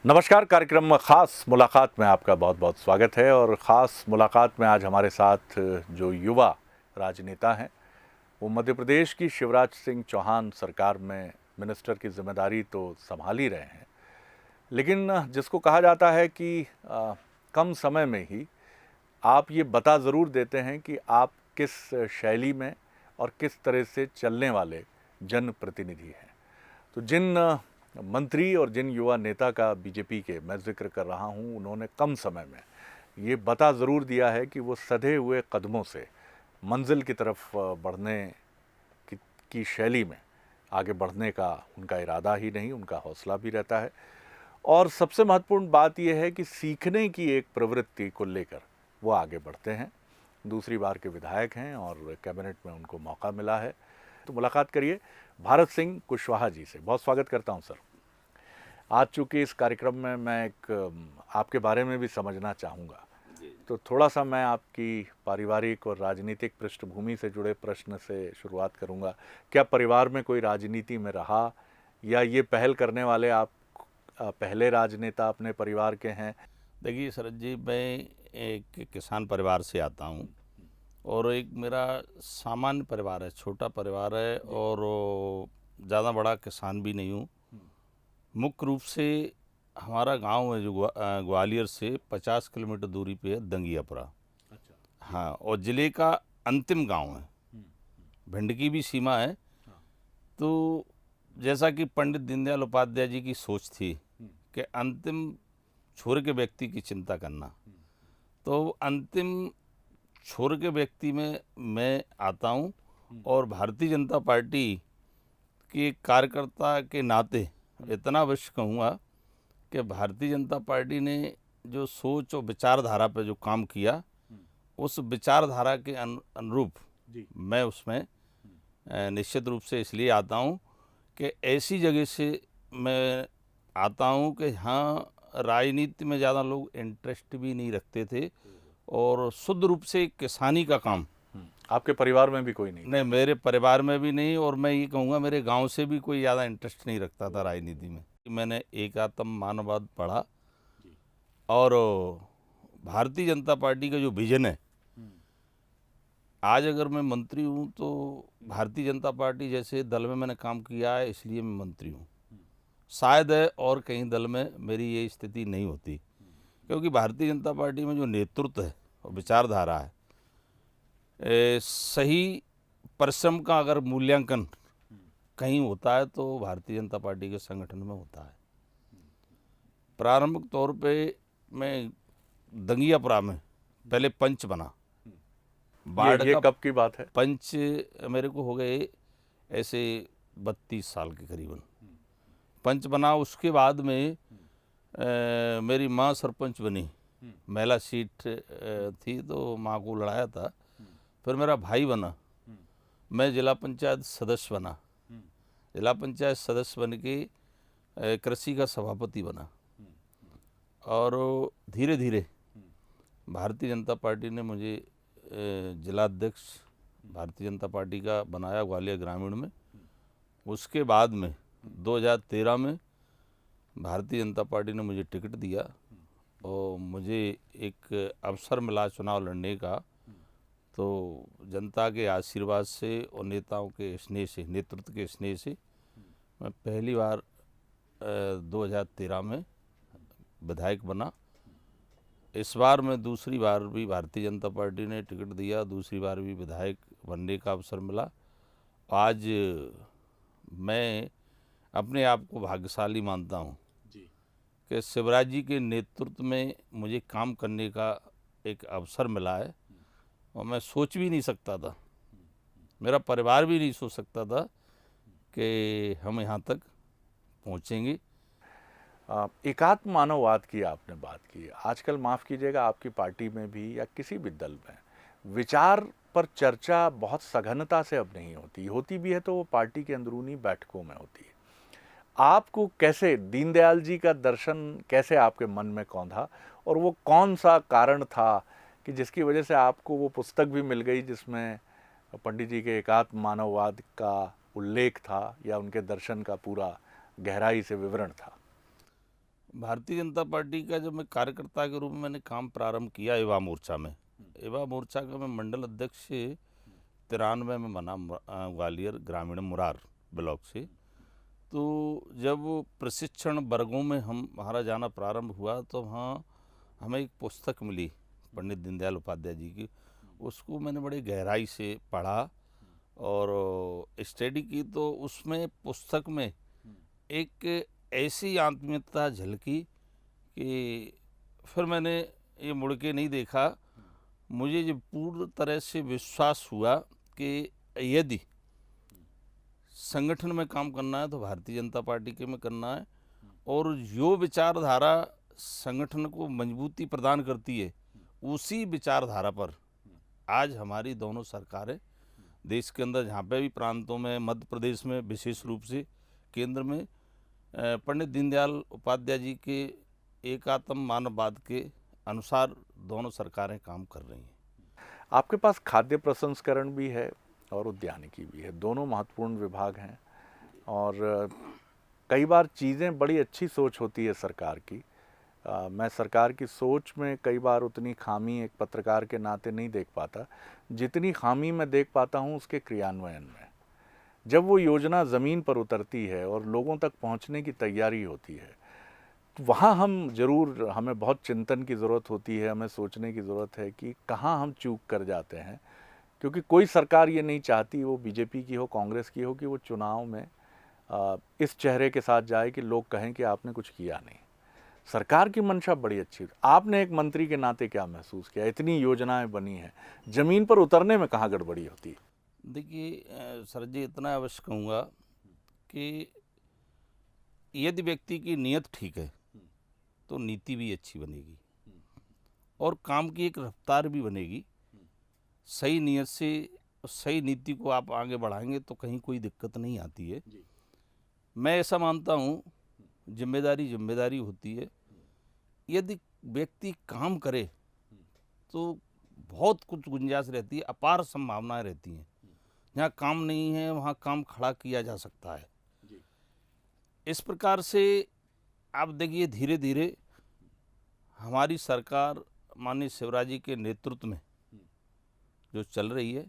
नमस्कार। कार्यक्रम खास मुलाकात में आपका बहुत बहुत स्वागत है। और ख़ास मुलाकात में आज हमारे साथ जो युवा राजनेता हैं वो मध्य प्रदेश की शिवराज सिंह चौहान सरकार में मिनिस्टर की जिम्मेदारी तो संभाल ही रहे हैं, लेकिन जिसको कहा जाता है कि कम समय में ही आप ये बता ज़रूर देते हैं कि आप किस शैली में और किस तरह से चलने वाले जनप्रतिनिधि हैं। तो जिन मंत्री और जिन युवा नेता का बीजेपी के मैं जिक्र कर रहा हूं, उन्होंने कम समय में ये बता ज़रूर दिया है कि वो सधे हुए कदमों से मंजिल की तरफ बढ़ने की शैली में आगे बढ़ने का उनका इरादा ही नहीं, उनका हौसला भी रहता है। और सबसे महत्वपूर्ण बात यह है कि सीखने की एक प्रवृत्ति को लेकर वो आगे बढ़ते हैं। दूसरी बार के विधायक हैं और कैबिनेट में उनको मौका मिला है। तो मुलाकात करिए भारत सिंह कुशवाहा जी से। बहुत स्वागत करता हूं सर। आज चूँकि इस कार्यक्रम में मैं एक आपके बारे में भी समझना चाहूँगा, तो थोड़ा सा मैं आपकी पारिवारिक और राजनीतिक पृष्ठभूमि से जुड़े प्रश्न से शुरुआत करूँगा। क्या परिवार में कोई राजनीति में रहा, या ये पहल करने वाले आप पहले राजनेता अपने परिवार के हैं? देखिए शरद जी, मैं एक किसान परिवार से आता हूँ और एक मेरा सामान्य परिवार है, छोटा परिवार है और ज़्यादा बड़ा किसान भी नहीं हूँ। मुख्य रूप से हमारा गांव है जो ग्वालियर से 50 किलोमीटर दूरी पे है, दंगियापुरा। अच्छा। हाँ, और ज़िले का अंतिम गांव है, भिंड की भी सीमा है। तो जैसा कि पंडित दीनदयाल उपाध्याय जी की सोच थी कि अंतिम छोर के व्यक्ति की चिंता करना, तो अंतिम छोर के व्यक्ति में मैं आता हूँ। और भारतीय जनता पार्टी के कार्यकर्ता के नाते इतना अवश्य कहूँगा कि भारतीय जनता पार्टी ने जो सोच और विचारधारा पर जो काम किया, उस विचारधारा के अनुरूप मैं उसमें निश्चित रूप से इसलिए आता हूँ कि ऐसी जगह से मैं आता हूँ कि हाँ, राजनीति में ज़्यादा लोग इंटरेस्ट भी नहीं रखते थे और शुद्ध रूप से किसानी का काम। आपके परिवार में भी कोई नहीं? नहीं, मेरे परिवार में भी नहीं, और मैं ये कहूँगा मेरे गांव से भी कोई ज़्यादा इंटरेस्ट नहीं रखता था राजनीति में। मैंने एकात्म मानववाद पढ़ा और भारतीय जनता पार्टी का जो विजन है, आज अगर मैं मंत्री हूँ तो भारतीय जनता पार्टी जैसे दल में मैंने काम किया है, इसलिए मैं मंत्री हूँ। शायद है और कहीं दल में मेरी ये स्थिति नहीं होती, क्योंकि भारतीय जनता पार्टी में जो नेतृत्व है और विचारधारा है, सही परिश्रम का अगर मूल्यांकन कहीं होता है तो भारतीय जनता पार्टी के संगठन में होता है। प्रारंभिक तौर पे मैं दंगियापुरा में पहले पंच बना। ये कब की बात है? पंच मेरे को हो गए ऐसे 32 साल के करीबन पंच बना। उसके बाद में मेरी माँ सरपंच बनी, महिला सीट थी तो माँ को लड़ाया था। फिर मेरा भाई बना, मैं जिला पंचायत सदस्य बना। जिला पंचायत सदस्य बन के कृषि का सभापति बना, और धीरे धीरे भारतीय जनता पार्टी ने मुझे जिलाध्यक्ष भारतीय जनता पार्टी का बनाया ग्वालियर ग्रामीण में। उसके बाद में 2013 में भारतीय जनता पार्टी ने मुझे टिकट दिया और मुझे एक अवसर मिला चुनाव लड़ने का। तो जनता के आशीर्वाद से और नेताओं के स्नेह से, नेतृत्व के स्नेह से मैं पहली बार 2013 में विधायक बना। इस बार मैं दूसरी बार भी भारतीय जनता पार्टी ने टिकट दिया, दूसरी बार भी विधायक बनने का अवसर मिला। आज मैं अपने आप को भाग्यशाली मानता हूँ कि शिवराज जी के नेतृत्व में मुझे काम करने का एक अवसर मिला है, और मैं सोच भी नहीं सकता था, मेरा परिवार भी नहीं सोच सकता था कि हम यहाँ तक पहुँचेंगे। एकात्म मानववाद की आपने बात की। आजकल माफ़ कीजिएगा, आपकी पार्टी में भी या किसी भी दल में विचार पर चर्चा बहुत सघनता से अब नहीं होती, होती भी है तो वो पार्टी के अंदरूनी बैठकों में होती है। आपको कैसे दीनदयाल जी का दर्शन कैसे आपके मन में कौंधा, और वो कौन सा कारण था कि जिसकी वजह से आपको वो पुस्तक भी मिल गई जिसमें पंडित जी के एकात्म मानववाद का उल्लेख था, या उनके दर्शन का पूरा गहराई से विवरण था? भारतीय जनता पार्टी का जब मैं कार्यकर्ता के रूप में मैंने काम प्रारंभ किया युवा मोर्चा में, युवा मोर्चा का मैं मंडल अध्यक्ष 93 में बना, ग्वालियर ग्रामीण मुरार ब्लॉक से। तो जब प्रशिक्षण वर्गों में हमारा जाना प्रारंभ हुआ तो वहाँ हमें एक पुस्तक मिली पंडित दीनदयाल उपाध्याय जी की। उसको मैंने बड़े गहराई से पढ़ा और स्टडी की, तो उसमें पुस्तक में एक ऐसी आत्मीयता झलकी कि फिर मैंने ये मुड़ के नहीं देखा। मुझे ये पूर्ण तरह से विश्वास हुआ कि यदि संगठन में काम करना है तो भारतीय जनता पार्टी के में करना है, और जो विचारधारा संगठन को मजबूती प्रदान करती है उसी विचारधारा पर आज हमारी दोनों सरकारें देश के अंदर, जहाँ पे भी प्रांतों में, मध्य प्रदेश में विशेष रूप से, केंद्र में पंडित दीनदयाल उपाध्याय जी के एकात्म मानववाद के अनुसार दोनों सरकारें काम कर रही हैं। आपके पास खाद्य प्रसंस्करण भी है और उद्यानिकी भी है, दोनों महत्वपूर्ण विभाग हैं। और कई बार चीज़ें बड़ी अच्छी सोच होती है सरकार की। मैं सरकार की सोच में कई बार उतनी खामी एक पत्रकार के नाते नहीं देख पाता जितनी खामी मैं देख पाता हूँ उसके क्रियान्वयन में। जब वो योजना ज़मीन पर उतरती है और लोगों तक पहुँचने की तैयारी होती है, तो वहाँ हमें बहुत चिंतन की ज़रूरत होती है, हमें सोचने की ज़रूरत है कि कहाँ हम चूक कर जाते हैं। क्योंकि कोई सरकार ये नहीं चाहती, वो बीजेपी की हो, कांग्रेस की हो, कि वो चुनाव में इस चेहरे के साथ जाए कि लोग कहें कि आपने कुछ किया नहीं। सरकार की मंशा बड़ी अच्छी है। आपने एक मंत्री के नाते क्या महसूस किया? इतनी योजनाएं बनी हैं, ज़मीन पर उतरने में कहाँ गड़बड़ी होती है? देखिए सर जी, इतना अवश्य कहूँगा कि यदि व्यक्ति की नीयत ठीक है तो नीति भी अच्छी बनेगी और काम की एक रफ्तार भी बनेगी। सही नीयत से सही नीति को आप आगे बढ़ाएंगे तो कहीं कोई दिक्कत नहीं आती है। मैं ऐसा मानता हूँ, जिम्मेदारी होती है। यदि व्यक्ति काम करे तो बहुत कुछ गुंजाइश रहती है, अपार संभावनाएं रहती हैं। जहाँ काम नहीं है वहाँ काम खड़ा किया जा सकता है। इस प्रकार से आप देखिए, धीरे धीरे हमारी सरकार माननीय शिवराज जी के नेतृत्व में जो चल रही है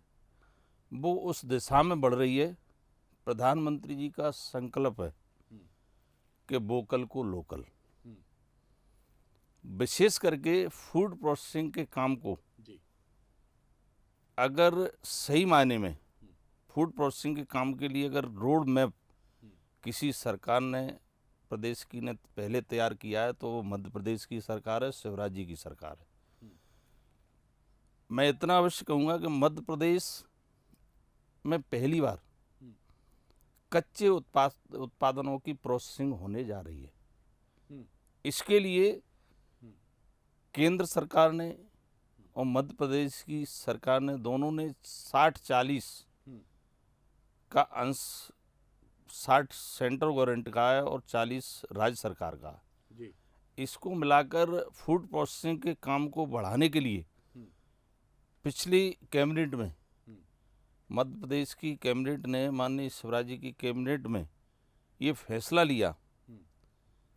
वो उस दिशा में बढ़ रही है। प्रधानमंत्री जी का संकल्प है कि वोकल को लोकल, विशेष करके फूड प्रोसेसिंग के काम को अगर सही मायने में फूड प्रोसेसिंग के काम के लिए अगर रोड मैप किसी सरकार ने, प्रदेश की ने पहले तैयार किया है तो वो मध्य प्रदेश की सरकार है, शिवराज जी की सरकार है। मैं इतना अवश्य कहूँगा कि मध्य प्रदेश में पहली बार कच्चे उत्पादनों की प्रोसेसिंग होने जा रही है। इसके लिए केंद्र सरकार ने और मध्य प्रदेश की सरकार ने, दोनों ने 60-40 का अंश, 60 सेंट्रल गवर्नमेंट का है और 40 राज्य सरकार का। इसको मिलाकर फूड प्रोसेसिंग के काम को बढ़ाने के लिए पिछली कैबिनेट में, मध्य प्रदेश की कैबिनेट ने, माननीय शिवराज जी की कैबिनेट में ये फैसला लिया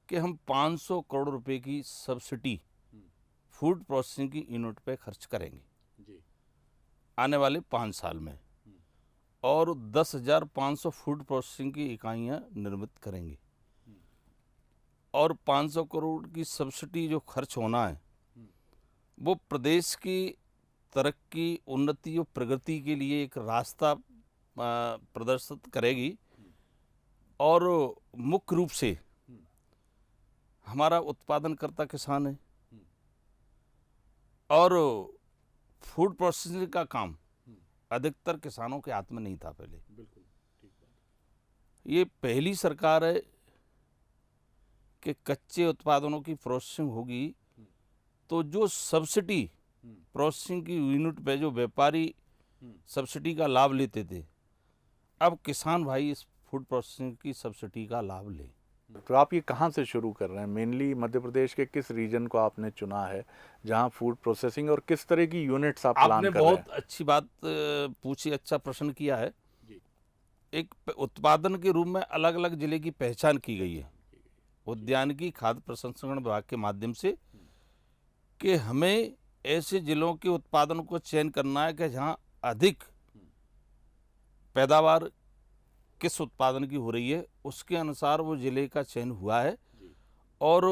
कि हम 500 करोड़ रुपए की सब्सिडी फूड प्रोसेसिंग की यूनिट पे खर्च करेंगे आने वाले 5 साल में, और 10,500 फूड प्रोसेसिंग की इकाइयाँ निर्मित करेंगे। और 500 करोड़ की सब्सिडी जो खर्च होना है वो प्रदेश की तरक्की, उन्नति और प्रगति के लिए एक रास्ता प्रदर्शित करेगी। और मुख्य रूप से हमारा उत्पादनकर्ता किसान है और फूड प्रोसेसिंग का काम अधिकतर किसानों के हाथ में नहीं था पहले। ये पहली सरकार है कि कच्चे उत्पादनों की प्रोसेसिंग होगी तो जो सब्सिडी प्रोसेसिंग की यूनिट पे जो व्यापारी सब्सिडी का लाभ लेते थे, अब किसान भाई इस फूड प्रोसेसिंग की सब्सिडी का लाभ लें। तो आप ये कहाँ से शुरू कर रहे हैं? मेनली मध्य प्रदेश के किस रीजन को आपने चुना है जहाँ फूड प्रोसेसिंग, और किस तरह की यूनिट्स आप प्लान कर रहे हैं? आपने बहुत अच्छी बात पूछी, अच्छा प्रश्न किया है। एक उत्पादन के रूप में अलग अलग जिले की पहचान की गई है। उद्यानिकी खाद्य प्रसंस्करण विभाग के माध्यम से कि हमें ऐसे जिलों के उत्पादन को चयन करना है कि जहाँ अधिक पैदावार किस उत्पादन की हो रही है, उसके अनुसार वो जिले का चयन हुआ है। और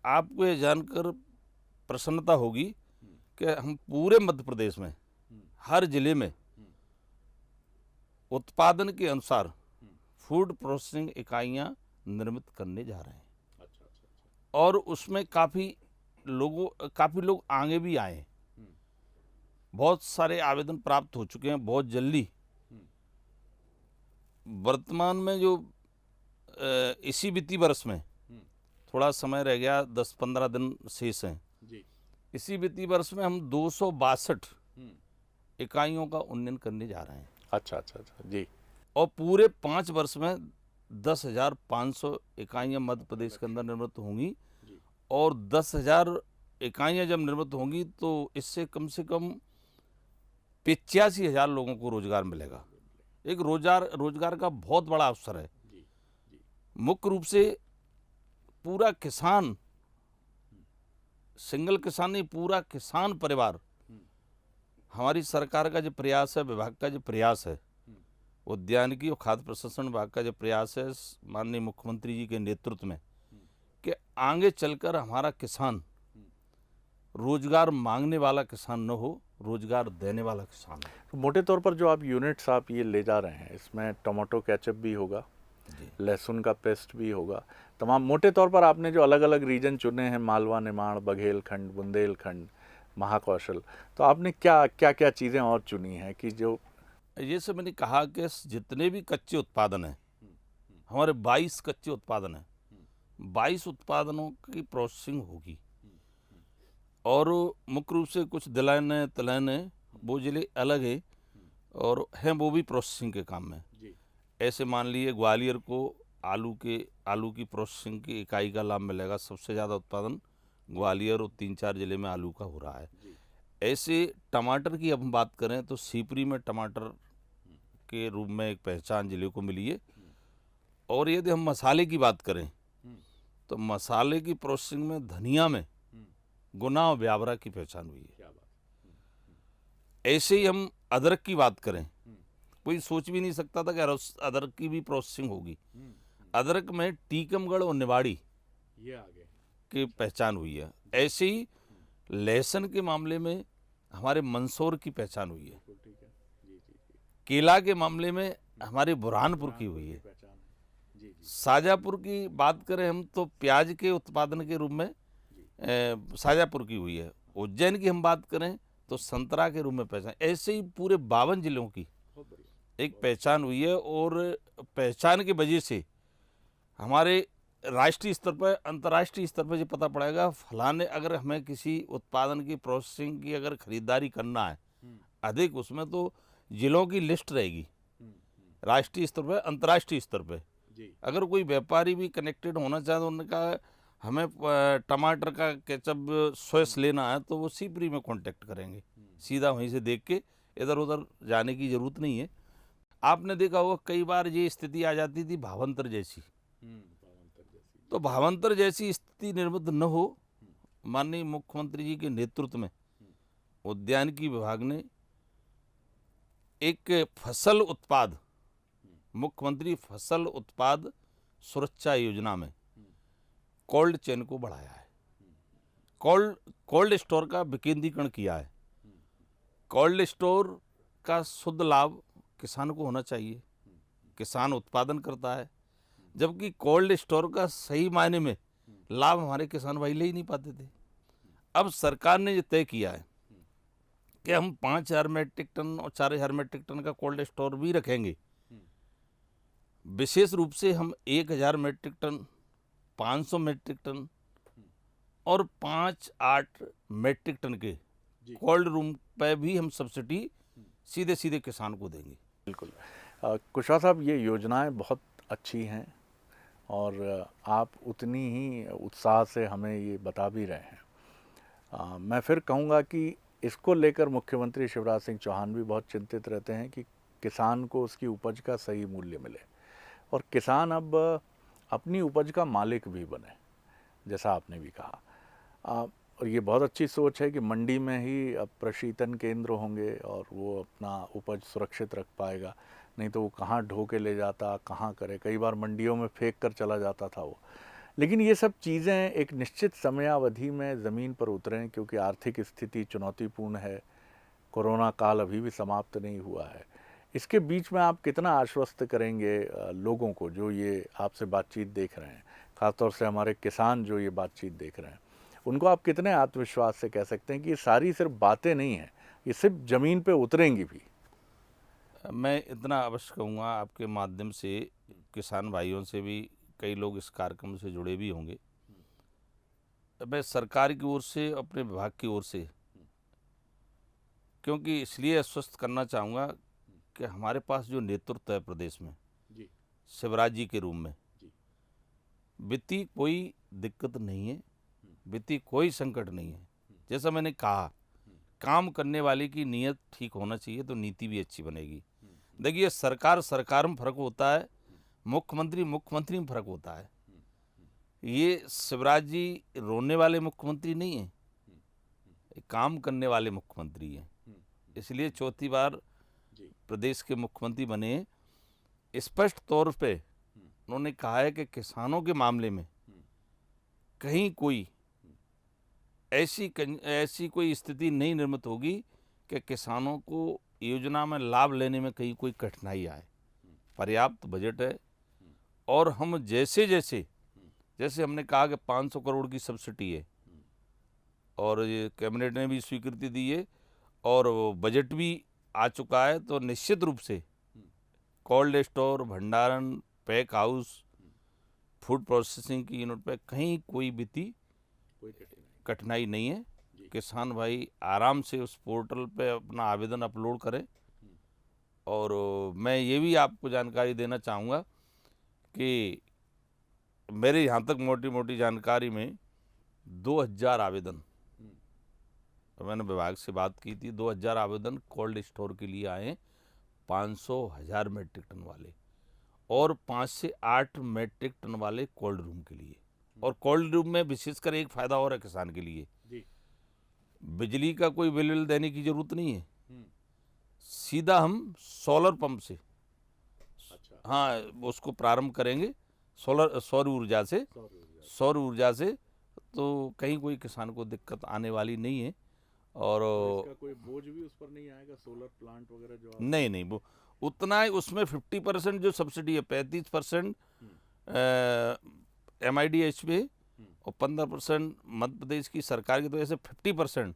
आपको ये जानकर प्रसन्नता होगी कि हम पूरे मध्य प्रदेश में हर जिले में उत्पादन के अनुसार फूड प्रोसेसिंग इकाइयाँ निर्मित करने जा रहे हैं। और उसमें काफ़ी लोग आगे भी आए हैं। बहुत सारे आवेदन प्राप्त हो चुके हैं। बहुत जल्दी वर्तमान में जो इसी वित्तीय वर्ष में थोड़ा समय रह गया, 10-15 दिन शेष हैं। इसी वित्तीय वर्ष में हम 262 इकाइयों का उन्नयन करने जा रहे हैं। अच्छा जी। और पूरे 5 वर्ष में 10,500 इकाइयाँ मध्य प्रदेश के अंदर निर्मित होंगी। और 10,000 इकाइयाँ जब निर्मित होंगी तो इससे कम से कम 85,000 लोगों को रोजगार मिलेगा। एक रोजगार का बहुत बड़ा अवसर है। मुख्य रूप से पूरा किसान, सिंगल किसान नहीं, पूरा किसान परिवार, हमारी सरकार का जो प्रयास है, विभाग का जो प्रयास है, उद्यानिकी और खाद्य प्रसंस्करण विभाग का जो प्रयास है माननीय मुख्यमंत्री जी के नेतृत्व में, कि आगे चलकर हमारा किसान रोजगार मांगने वाला किसान न हो, रोजगार देने वाला किसान हो। तो मोटे तौर पर जो आप यूनिट्स आप ये ले जा रहे हैं, इसमें टमाटो केचप भी होगा, लहसुन का पेस्ट भी होगा, तमाम मोटे तौर पर आपने जो अलग अलग रीजन चुने हैं, मालवा, निमाड़, बघेलखंड, बुंदेलखंड, महाकौशल, तो आपने क्या क्या चीज़ें और चुनी हैं कि जो ये सब मैंने कहा कि जितने भी कच्चे उत्पादन हैं, हमारे 22 कच्चे उत्पादन हैं, 22 उत्पादनों की प्रोसेसिंग होगी। और मुख्य रूप से कुछ दिलाने तिलाने वो जिले अलग है और हैं वो भी प्रोसेसिंग के काम में। ऐसे मान लिए ग्वालियर को आलू की प्रोसेसिंग की इकाई का लाभ मिलेगा। सबसे ज़्यादा उत्पादन ग्वालियर और 3-4 जिले में आलू का हो रहा है। ऐसे टमाटर की अब हम बात करें तो सीपरी में टमाटर के रूप में एक पहचान जिले को मिली है। और यदि हम मसाले की बात करें तो मसाले की प्रोसेसिंग में धनिया में गुना और ब्यावरा की पहचान हुई है। ऐसे ही हम अदरक की बात करें, कोई सोच भी नहीं सकता था कि अदरक की भी प्रोसेसिंग होगी। अदरक में टीकमगढ़ और निवाड़ी की पहचान हुई है। ऐसे ही लहसुन के मामले में हमारे मंदसौर की पहचान हुई है। केला के मामले में हमारे बुरहानपुर की हुई है। शाजापुर की बात करें हम तो प्याज के उत्पादन के रूप में शाजापुर की हुई है। उज्जैन की हम बात करें तो संतरा के रूप में पहचान। ऐसे ही पूरे 52 जिलों की एक पहचान हुई है। और पहचान की वजह से हमारे राष्ट्रीय स्तर पर, अंतर्राष्ट्रीय स्तर पर ये पता पड़ेगा फलाने, अगर हमें किसी उत्पादन की प्रोसेसिंग की अगर खरीदारी करना है अधिक, उसमें तो जिलों की लिस्ट रहेगी राष्ट्रीय स्तर पर, अंतर्राष्ट्रीय स्तर पर। अगर कोई व्यापारी भी कनेक्टेड होना चाहे तो उन्होंने कहा हमें टमाटर का केचप सॉस लेना है तो वो सीपरी में कांटेक्ट करेंगे, सीधा वहीं से देख के, इधर उधर जाने की ज़रूरत नहीं है। आपने देखा होगा कई बार ये स्थिति आ जाती थी भावांतर जैसी, तो भावांतर जैसी स्थिति निर्मित न हो, माननीय मुख्यमंत्री जी के नेतृत्व में उद्यानिकी विभाग ने एक फसल उत्पाद, मुख्यमंत्री फसल उत्पाद सुरक्षा योजना में कोल्ड चेन को बढ़ाया है। कोल्ड स्टोर का विकेंद्रीकरण किया है। कोल्ड स्टोर का शुद्ध लाभ किसान को होना चाहिए। किसान उत्पादन करता है, जबकि कोल्ड स्टोर का सही मायने में लाभ हमारे किसान भाई ले ही नहीं पाते थे। अब सरकार ने ये तय किया है कि हम 5,000 मेट्रिक टन और 4,000 मेट्रिक टन का कोल्ड स्टोर भी रखेंगे। विशेष रूप से हम 1,000 मेट्रिक टन, 500 मेट्रिक टन और 5-8 मेट्रिक टन के कोल्ड रूम पे भी हम सब्सिडी सीधे सीधे किसान को देंगे। बिल्कुल। कुशवाहा साहब, ये योजनाएं बहुत अच्छी हैं और आप उतनी ही उत्साह से हमें ये बता भी रहे हैं। मैं फिर कहूँगा कि इसको लेकर मुख्यमंत्री शिवराज सिंह चौहान भी बहुत चिंतित रहते हैं कि किसान को उसकी उपज का सही मूल्य मिले। और किसान अब अपनी उपज का मालिक भी बने, जैसा आपने भी कहा। और ये बहुत अच्छी सोच है कि मंडी में ही अब प्रशीतन केंद्र होंगे और वो अपना उपज सुरक्षित रख पाएगा, नहीं तो वो कहाँ ढो के ले जाता, कहाँ करे, कई बार मंडियों में फेंक कर चला जाता था वो। लेकिन ये सब चीज़ें एक निश्चित समयावधि में ज़मीन पर उतरें, क्योंकि आर्थिक स्थिति चुनौतीपूर्ण है, कोरोना काल अभी भी समाप्त नहीं हुआ है। इसके बीच में आप कितना आश्वस्त करेंगे लोगों को जो ये आपसे बातचीत देख रहे हैं, ख़ासतौर से हमारे किसान जो ये बातचीत देख रहे हैं, उनको आप कितने आत्मविश्वास से कह सकते हैं कि ये सारी सिर्फ बातें नहीं हैं, ये सिर्फ ज़मीन पे उतरेंगी भी? मैं इतना अवश्य कहूँगा, आपके माध्यम से किसान भाइयों से भी कई लोग इस कार्यक्रम से जुड़े भी होंगे। मैं सरकार की ओर से, अपने विभाग की ओर से, क्योंकि इसलिए आश्वस्त करना चाहूँगा कि हमारे पास जो नेतृत्व है प्रदेश में, जी शिवराज जी के रूप में, जी वित्तीय कोई दिक्कत नहीं है, वित्तीय कोई संकट नहीं है। जैसा मैंने कहा, काम करने वाले की नीयत ठीक होना चाहिए तो नीति भी अच्छी बनेगी। देखिए, सरकार में फर्क होता है, मुख्यमंत्री में फर्क होता है। ये शिवराज जी रोने वाले मुख्यमंत्री नहीं है, ये काम करने वाले मुख्यमंत्री हैं। इसलिए चौथी बार प्रदेश के मुख्यमंत्री बने। स्पष्ट तौर पे उन्होंने कहा है कि किसानों के मामले में कहीं कोई ऐसी कोई स्थिति नहीं निर्मित होगी कि किसानों को योजना में लाभ लेने में कहीं कोई कठिनाई आए। पर्याप्त बजट है और हम जैसे हमने कहा कि 500 करोड़ की सब्सिडी है और ये कैबिनेट ने भी स्वीकृति दी है और बजट भी आ चुका है, तो निश्चित रूप से कोल्ड स्टोर, भंडारण, पैक हाउस, फूड प्रोसेसिंग की यूनिट पे कहीं कोई वित्तीय कठिनाई नहीं है। किसान भाई आराम से उस पोर्टल पे अपना आवेदन अपलोड करें। और मैं ये भी आपको जानकारी देना चाहूँगा कि मेरे यहाँ तक मोटी जानकारी में 2000 आवेदन, तो मैंने विभाग से बात की थी, 2000 आवेदन कोल्ड स्टोर के लिए आए, 500,000 मेट्रिक टन वाले और 5 से 8 मेट्रिक टन वाले कोल्ड रूम के लिए। और कोल्ड रूम में विशेषकर एक फ़ायदा और है किसान के लिए, बिजली का कोई बिल देने की ज़रूरत नहीं है, सीधा हम सोलर पंप से हाँ उसको प्रारंभ करेंगे, सौर ऊर्जा से, तो कहीं कोई किसान को दिक्कत आने वाली नहीं है। और इसका कोई बोझ भी उस पर नहीं आएगा, सोलर प्लांट वगैरह जो नहीं वो उतना है। उसमें 50% जो सब्सिडी है, 35% MIDH पे और 15% मध्य प्रदेश की सरकार की, तो ऐसे 50%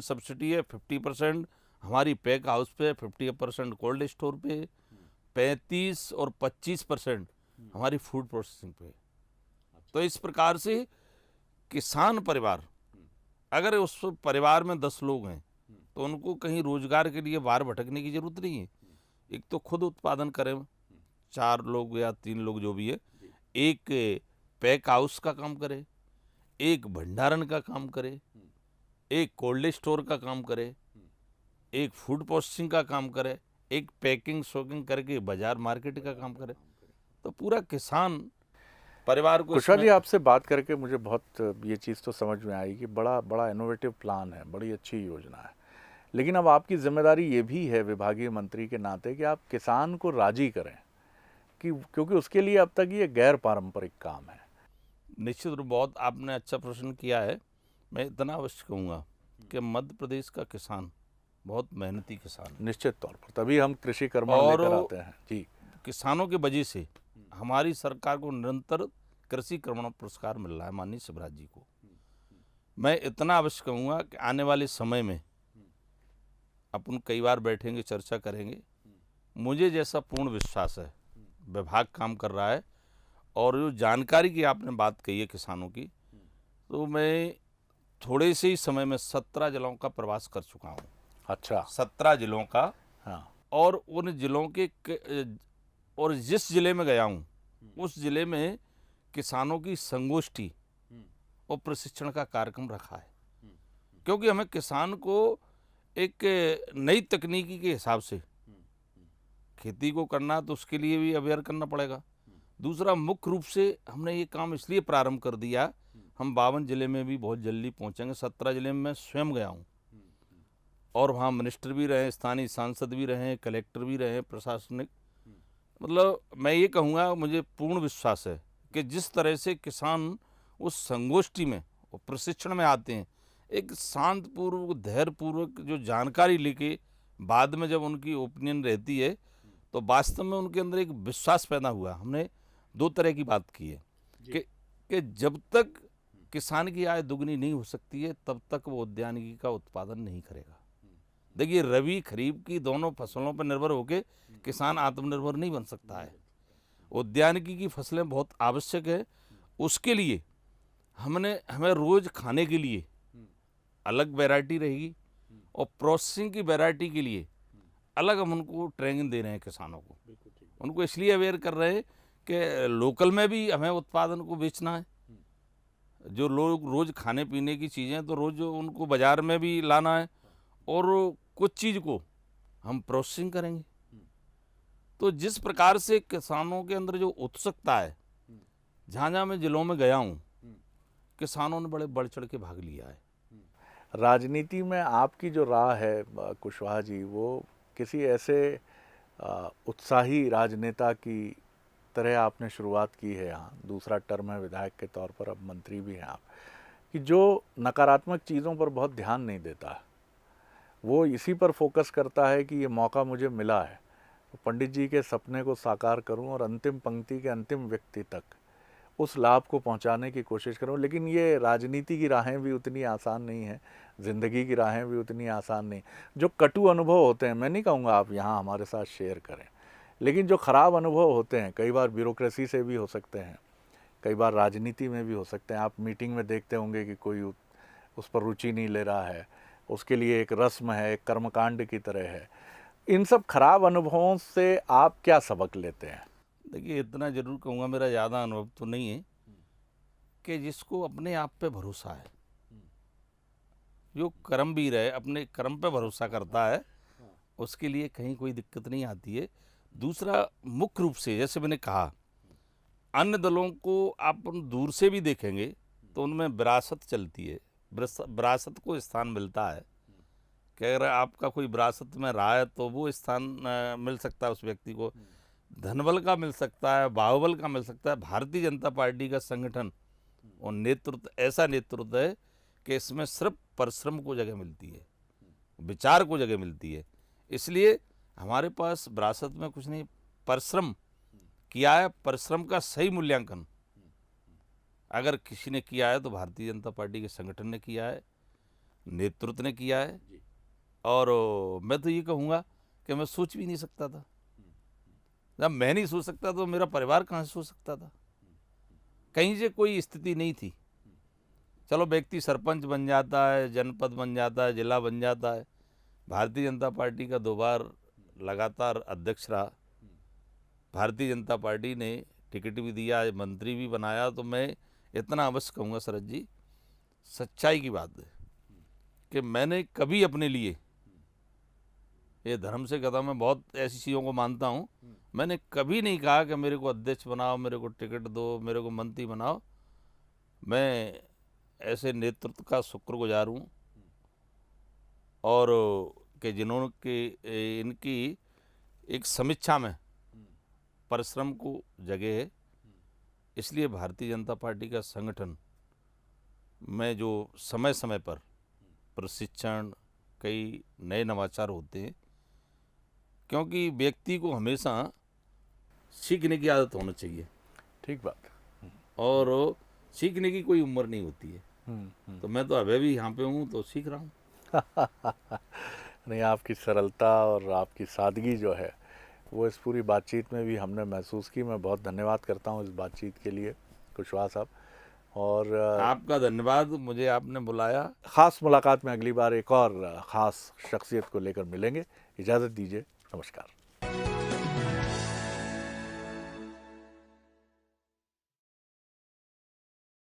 सब्सिडी है, 50% हमारी पैक हाउस पे, 50% कोल्ड स्टोर पे, 35 और 25% हमारी फूड प्रोसेसिंग पे। तो इस प्रकार से किसान परिवार, अगर उस परिवार में 10 लोग हैं तो उनको कहीं रोजगार के लिए बाहर भटकने की जरूरत नहीं है। एक तो खुद उत्पादन करें, 4 लोग या 3 लोग जो भी है, एक पैक हाउस का काम करे, एक भंडारण का काम करे, एक कोल्ड स्टोर का काम करे, एक फूड प्रोसेसिंग का काम करे, एक पैकिंग शोकिंग करके बाजार मार्केट का काम करे, तो पूरा किसान परिवार को। कुशवाहा जी, आपसे बात करके मुझे बहुत ये चीज़ तो समझ में आई कि बड़ा इनोवेटिव प्लान है, बड़ी अच्छी योजना है। लेकिन अब आपकी जिम्मेदारी ये भी है विभागीय मंत्री के नाते कि आप किसान को राजी करें, क्योंकि उसके लिए अब तक ये गैर पारंपरिक काम है। निश्चित रूप बहुत आपने अच्छा प्रश्न किया है। मैं इतना अवश्य कहूँगा कि मध्य प्रदेश का किसान बहुत मेहनती किसान है। निश्चित तौर पर तभी हम कृषि कर्मण लेकर आते हैं जी। किसानों की वजह से हमारी सरकार को निरंतर कृषि कर्मण पुरस्कार मिल रहा है माननीय शिवराज जी को। मैं इतना अवश्य कहूँगा कि आने वाले समय में अपन कई बार बैठेंगे, चर्चा करेंगे। मुझे जैसा पूर्ण विश्वास है विभाग काम कर रहा है। और जो जानकारी की आपने बात कही है किसानों की, तो मैं थोड़े से ही समय में 17 जिलों का प्रवास कर चुका हूँ। अच्छा, 17 जिलों का। हाँ। और उन जिलों के और जिस जिले में गया हूँ उस जिले में किसानों की संगोष्ठी और प्रशिक्षण का कार्यक्रम रखा है, क्योंकि हमें किसान को एक नई तकनीकी के हिसाब से खेती को करना, तो उसके लिए भी अवेयर करना पड़ेगा। दूसरा मुख्य रूप से हमने ये काम इसलिए प्रारंभ कर दिया, हम 52 जिले में भी बहुत जल्दी पहुंचेंगे। 17 जिले में मैं स्वयं गया हूं और वहाँ मिनिस्टर भी रहे, स्थानीय सांसद भी रहे, कलेक्टर भी रहे, प्रशासनिक, मतलब मैं ये कहूँगा मुझे पूर्ण विश्वास है कि जिस तरह से किसान उस संगोष्ठी में और प्रशिक्षण में आते हैं, एक शांतपूर्वक धैर्यपूर्वक जो जानकारी लेके बाद में जब उनकी ओपिनियन रहती है तो वास्तव में उनके अंदर एक विश्वास पैदा हुआ। हमने 2 तरह की बात की है कि जब तक किसान की आय दुगनी नहीं हो सकती है तब तक वो उद्यानिकी का उत्पादन नहीं करेगा। देखिए, रबी खरीफ की दोनों फसलों पर निर्भर होकर किसान आत्मनिर्भर नहीं बन सकता है। उद्यानिकी की फसलें बहुत आवश्यक है। उसके लिए हमें रोज खाने के लिए अलग वैरायटी रहेगी और प्रोसेसिंग की वैरायटी के लिए अलग हम उनको ट्रेनिंग दे रहे हैं किसानों को। उनको इसलिए अवेयर कर रहे हैं कि लोकल में भी हमें उत्पादन को बेचना है। जो लोग रोज़ खाने पीने की चीज़ें तो रोज़ उनको बाज़ार में भी लाना है और कुछ चीज़ को हम प्रोसेसिंग करेंगे। तो जिस प्रकार से किसानों के अंदर जो उत्सुकता है, जहाँ जहाँ मैं जिलों में गया हूँ, किसानों ने बड़े बढ़ चढ़ के भाग लिया है। राजनीति में आपकी जो राह है कुशवाहा जी, वो किसी ऐसे उत्साही राजनेता की तरह आपने शुरुआत की है। यहाँ दूसरा टर्म है विधायक के तौर पर, अब मंत्री भी हैं आप, कि जो नकारात्मक चीज़ों पर बहुत ध्यान नहीं देता है, वो इसी पर फोकस करता है कि ये मौका मुझे मिला है तो पंडित जी के सपने को साकार करूं और अंतिम पंक्ति के अंतिम व्यक्ति तक उस लाभ को पहुंचाने की कोशिश करूं। लेकिन ये राजनीति की राहें भी उतनी आसान नहीं हैं, ज़िंदगी की राहें भी उतनी आसान नहीं। जो कटु अनुभव होते हैं, मैं नहीं कहूँगा आप यहाँ हमारे साथ शेयर करें, लेकिन जो ख़राब अनुभव होते हैं, कई बार ब्यूरोक्रेसी से भी हो सकते हैं, कई बार राजनीति में भी हो सकते हैं। आप मीटिंग में देखते होंगे कि कोई उस पर रुचि नहीं ले रहा है, उसके लिए एक रस्म है, एक कर्मकांड की तरह है। इन सब खराब अनुभवों से आप क्या सबक लेते हैं? देखिए, इतना जरूर कहूँगा, मेरा ज़्यादा अनुभव तो नहीं है, कि जिसको अपने आप पे भरोसा है, जो कर्मवीर है, अपने कर्म पे भरोसा करता है, उसके लिए कहीं कोई दिक्कत नहीं आती है। दूसरा, मुख्य रूप से जैसे मैंने कहा, अन्य दलों को आप दूर से भी देखेंगे तो उनमें विरासत चलती है, विरासत को स्थान मिलता है कि अगर आपका कोई विरासत में रहा है तो वो स्थान मिल सकता है उस व्यक्ति को। धनबल का मिल सकता है, बाहुबल का मिल सकता है। भारतीय जनता पार्टी का संगठन और नेतृत्व ऐसा नेतृत्व है कि इसमें सिर्फ परिश्रम को जगह मिलती है, विचार को जगह मिलती है। इसलिए हमारे पास विरासत में कुछ नहीं, परिश्रम किया है, परिश्रम का सही मूल्यांकन अगर किसी ने किया है तो भारतीय जनता पार्टी के संगठन ने किया है, नेतृत्व ने किया है। और मैं तो ये कहूँगा कि मैं सोच भी नहीं सकता था। जब मैं नहीं सोच सकता तो मेरा परिवार कहाँ से सोच सकता था? कहीं से कोई स्थिति नहीं थी। चलो, व्यक्ति सरपंच बन जाता है, जनपद बन जाता है, जिला बन जाता है। भारतीय जनता पार्टी का 2 बार लगातार अध्यक्ष रहा, भारतीय जनता पार्टी ने टिकट भी दिया, मंत्री भी बनाया। तो मैं इतना अवश्य कहूँगा शरद जी, सच्चाई की बात है कि मैंने कभी अपने लिए, ये धर्म से कहता, मैं बहुत ऐसी चीज़ों को मानता हूँ, मैंने कभी नहीं कहा कि मेरे को अध्यक्ष बनाओ, मेरे को टिकट दो, मेरे को मंत्री बनाओ। मैं ऐसे नेतृत्व का शुक्रगुजार हूँ और कि जिन्होंने इनकी एक समीक्षा में परिश्रम को जगह है। इसलिए भारतीय जनता पार्टी का संगठन में जो समय समय पर प्रशिक्षण, कई नए नवाचार होते हैं, क्योंकि व्यक्ति को हमेशा सीखने की आदत होनी चाहिए। ठीक बात। और सीखने की कोई उम्र नहीं होती है। तो मैं तो अभी भी यहाँ पे हूँ तो सीख रहा हूँ। नहीं, आपकी सरलता और आपकी सादगी जो है वो इस पूरी बातचीत में भी हमने महसूस की। मैं बहुत धन्यवाद करता हूँ इस बातचीत के लिए कुशवाहा साहब, और आपका धन्यवाद, मुझे आपने बुलाया। ख़ास मुलाकात में अगली बार एक और ख़ास शख्सियत को लेकर मिलेंगे। इजाज़त दीजिए, नमस्कार।